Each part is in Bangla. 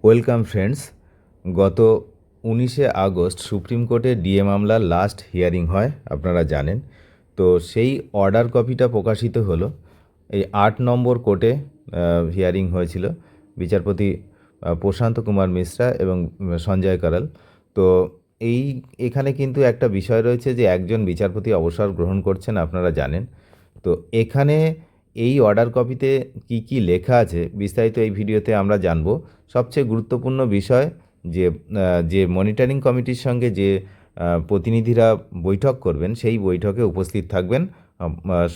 Welcome friends. গত 19শে আগস্ট সুপ্রিম কোর্টে ডিএ মামলার লাস্ট হিয়ারিং হয়, আপনারা জানেন। তো সেই অর্ডার কপিটা প্রকাশিত হলো। এই 8 নম্বর কোর্টে হিয়ারিং হয়েছিল বিচারপতি প্রশান্ত কুমার মিশ্রা এবং সঞ্জয় কারাল। তো এখানে কিন্তু একটা বিষয় রয়েছে যে একজন বিচারপতি অবসর গ্রহণ করছেন, আপনারা জানেন। তো এখানে এই অর্ডার কপিতে কি কি লেখা আছে বিস্তারিত এই ভিডিওতে আমরা জানব। সবচেয়ে গুরুত্বপূর্ণ বিষয় যে মনিটরিং কমিটির সঙ্গে যে প্রতিনিধিরা বৈঠক করবেন, সেই বৈঠকে উপস্থিত থাকবেন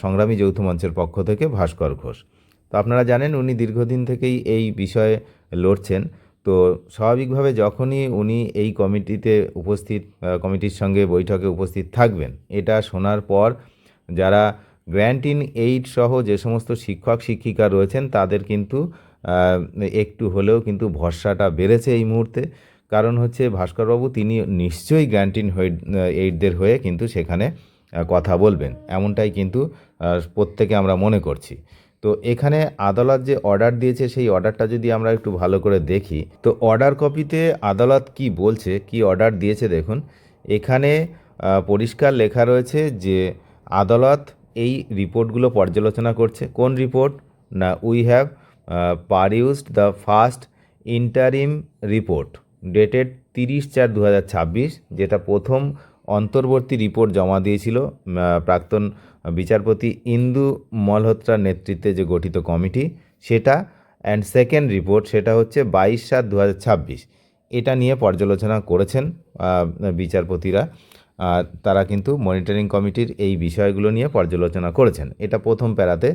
সংগ্রামী যৌথ মঞ্চের পক্ষ থেকে ভাস্কর ঘোষ। তো আপনারা জানেন উনি দীর্ঘদিন থেকেই এই বিষয়ে লড়ছেন। তো স্বাভাবিকভাবে যখনই উনি এই কমিটির সঙ্গে বৈঠকে উপস্থিত থাকবেন, এটা শোনার পর যারা গ্র্যান্ট ইন এইড সহ যে সমস্ত শিক্ষক শিক্ষিকা রয়েছেন তাদের কিন্তু একটু হলেও কিন্তু ভরসাটা বেড়েছে এই মুহূর্তে। কারণ হচ্ছে ভাস্করবাবু তিনি নিশ্চয়ই গ্র্যান্ট ইন এইডদের হয়ে কিন্তু সেখানে কথা বলবেন, এমনটাই কিন্তু প্রত্যেকে আমরা মনে করছি। তো এখানে আদালত যে অর্ডার দিয়েছে সেই অর্ডারটা যদি আমরা একটু ভালো করে দেখি, তো অর্ডার কপিতে আদালত কি বলছে, কি অর্ডার দিয়েছে দেখুন। এখানে পরিষ্কার লেখা রয়েছে যে আদালত এই রিপোর্টগুলো পর্যালোচনা করছে। কোন রিপোর্ট? না, we have perused the first interim report dated 30/4/2026, যেটা প্রথম অন্তর্বর্তী রিপোর্ট জমা দিয়েছিল প্রাক্তন বিচারপতি ইন্দু মলহোত্রার নেতৃত্বে যে গঠিত কমিটি, সেটা। অ্যান্ড সেকেন্ড রিপোর্ট সেটা হচ্ছে 22/7/2026। এটা নিয়ে পর্যালোচনা করেছেন বিচারপতিরা। তারা কিন্তু মনিটরিং কমিটির এই বিষয়গুলো নিয়ে পর্যালোচনা করেছেন। এটা প্রথম প্যারাতে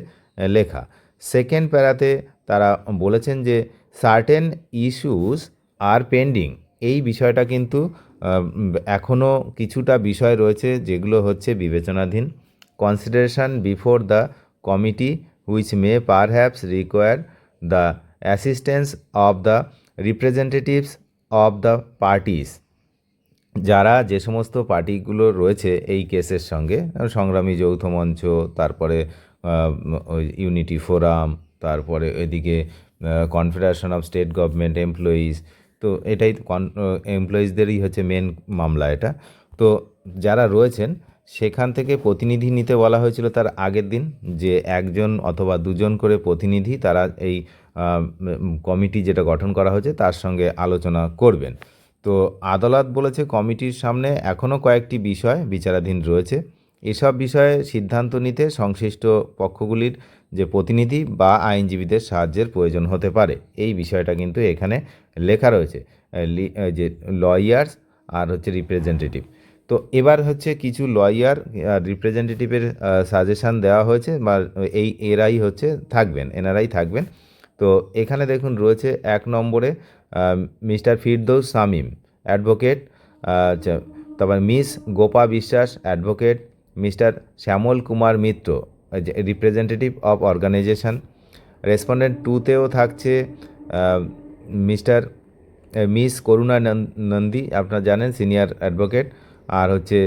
লেখা। সেকেন্ড প্যারাতে তারা বলেছেন যে সার্টেন ইস্যুস আর পেন্ডিং। এই বিষয়টা কিন্তু এখনও কিছুটা বিষয় রয়েছে যেগুলো হচ্ছে বিবেচনাধীন। Consideration before the committee which may perhaps require the assistance of the representatives of the parties. যারা যে সমস্ত পার্টিগুলো রয়েছে এই কেসের সঙ্গে, সংগ্রামী যৌথ মঞ্চ, তারপরে ইউনিটি ফোরাম, তারপরে এদিকে confederation of state government employees. তো এটাই এমপ্লয়িজদেরই হচ্ছে মেন মামলা এটা। তো যারা রয়েছেন সেখান থেকে প্রতিনিধি নিতে বলা হয়েছিল তার আগের দিন, যে একজন অথবা দুজন করে প্রতিনিধি তারা এই কমিটি যেটা গঠন করা হয়েছে তার সঙ্গে আলোচনা করবেন। তো আদালত বলেছে কমিটির সামনে এখনও কয়েকটি বিষয় বিচারাধীন রয়েছে। এসব বিষয়ে সিদ্ধান্ত নিতে সংশ্লিষ্ট পক্ষগুলির যে প্রতিনিধি বা আইনজীবীদের সাহায্যের প্রয়োজন হতে পারে। এই বিষয়টা কিন্তু এখানে লেখা রয়েছে, যে লয়ার্স আর হচ্ছে রিপ্রেজেন্টেটিভ। তো এবার হচ্ছে কিছু লয়ার রিপ্রেজেন্টেটিভের সাজেশান দেওয়া হয়েছে, বা এনারাই থাকবেন। তো এখানে দেখুন রয়েছে 1 নম্বরে মিস্টার ফিরদৌস শামীম অ্যাডভোকেট, তারপর miss Gopa Biswas advocate, mister Shyamal Kumar Mitra representative of organisation. Respondent 2তেও থাকছে মিস করুণা নন্দী, আপনারা জানেন সিনিয়র অ্যাডভোকেট, আর হচ্ছে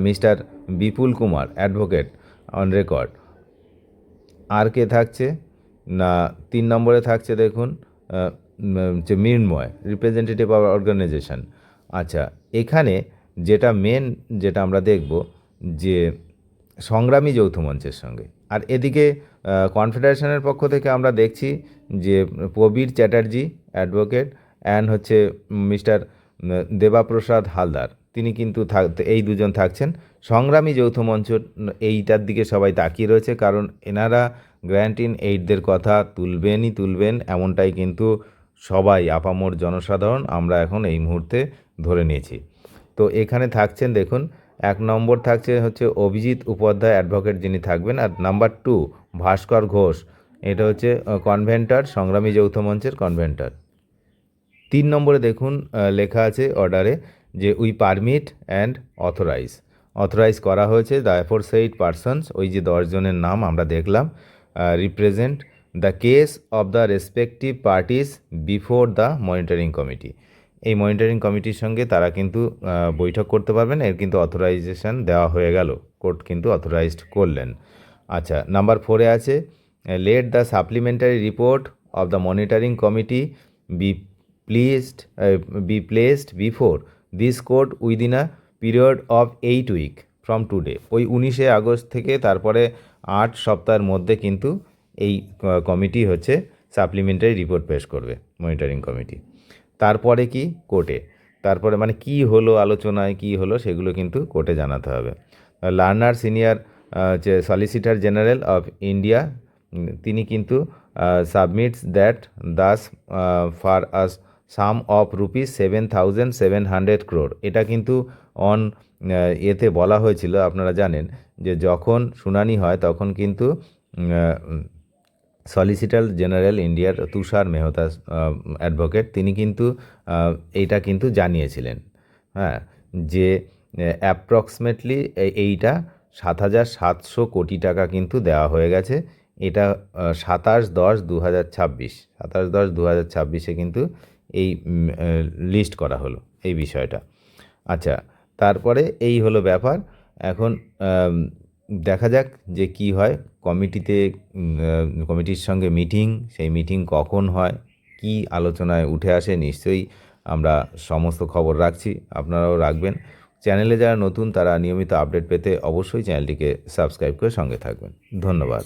mister Bipul Kumar advocate on record. আর কে থাকছে না, 3 নম্বরে থাকছে দেখুন যে মৃন্ময় রিপ্রেজেন্টেটিভ অফ অর্গানাইজেশন। আচ্ছা, এখানে যেটা আমরা দেখব যে সংগ্রামী যৌথ মঞ্চের সঙ্গে, আর এদিকে কনফেডারেশনের পক্ষ থেকে আমরা দেখছি যে প্রবীর চ্যাটার্জি অ্যাডভোকেট অ্যান্ড হচ্ছে মিস্টার দেবাপ্রসাদ হালদার, তিনি কিন্তু এই দুজন থাকছেন। সংগ্রামী যৌথ মঞ্চ এইটার দিকে সবাই তাকিয়ে রয়েছে, কারণ এনারা গ্র্যান্ট ইন এইডদের কথা তুলবেন, এমনটাই কিন্তু সবাই আপামর জনসাধারণ আমরা এখন এই মুহূর্তে ধরে নিয়েছি। তো এখানে থাকছেন দেখুন, 1 নম্বর থাকছে হচ্ছে অভিজিৎ উপাধ্যায় অ্যাডভোকেট, যিনি থাকবেন। আর নাম্বার 2 ভাস্কর ঘোষ, এটা হচ্ছে কনভেন্টার, সংগ্রামী যৌথ মঞ্চের কনভেন্টার। 3 নম্বরে দেখুন লেখা আছে অর্ডারে যে উই পারমিট অ্যান্ড অথরাইজ করা হয়েছে দ্য অ্যাফোরসেইড পারসনস, ওই যে 10 জনের নাম আমরা দেখলাম, represent the case of the respective parties before the monitoring committee. এই মনিটরিং কমিটির সঙ্গে তারা কিন্তু বৈঠক করতে পারবেন, এর কিন্তু অথরাইজেশন দেওয়া হয়ে গেল, কোর্ট কিন্তু অথরাইজড করলেন। আচ্ছা, নাম্বার 4-এ আছে let the supplementary report of the monitoring committee be be placed before this court within a period of 8 week from today। ওই 19শে আগস্ট থেকে তারপরে 8 সপ্তাহের মধ্যে কিন্তু এই কমিটি হচ্ছে সাপ্লিমেন্টারি রিপোর্ট পেশ করবে, মনিটরিং কমিটি। তারপরে কি কোর্টে, তারপরে মানে কি হলো আলোচনায়, কি হলো সেগুলো কিন্তু কোর্টে জানাতে হবে। লার্নার সিনিয়র যে সলিসিটর জেনারেল অফ ইন্ডিয়া, তিনি কিন্তু submits that Das for us some of ₹7,700 crore। এটা কিন্তু অন এতে বলা হয়েছিল, আপনারা জানেন যে যখন শুনানি হয় তখন কিন্তু সলিসিটর জেনারেল ইন্ডিয়ার তুষার মেহতা অ্যাডভোকেট, তিনি কিন্তু এইটা কিন্তু জানিয়েছিলেন, হ্যাঁ, যে অ্যাপ্রক্সিমেটলি এইটা 7,700 কোটি টাকা কিন্তু দেওয়া হয়ে গেছে। এটা 27/10/2026, 27/10/2026 কিন্তু এই লিস্ট করা হলো এই বিষয়টা। আচ্ছা, তারপরে এই হলো ব্যাপার। এখন দেখা যাক যে কি হয় কমিটিতে, কমিটির সঙ্গে মিটিং, সেই মিটিং কখন হয়, কি আলোচনায় উঠে আসে, নিশ্চয়ই আমরা সমস্ত খবর রাখছি, আপনারাও রাখবেন। চ্যানেলে যারা নতুন তারা নিয়মিত আপডেট পেতে অবশ্যই চ্যানেলটিকে সাবস্ক্রাইব করে সঙ্গে থাকবেন। ধন্যবাদ।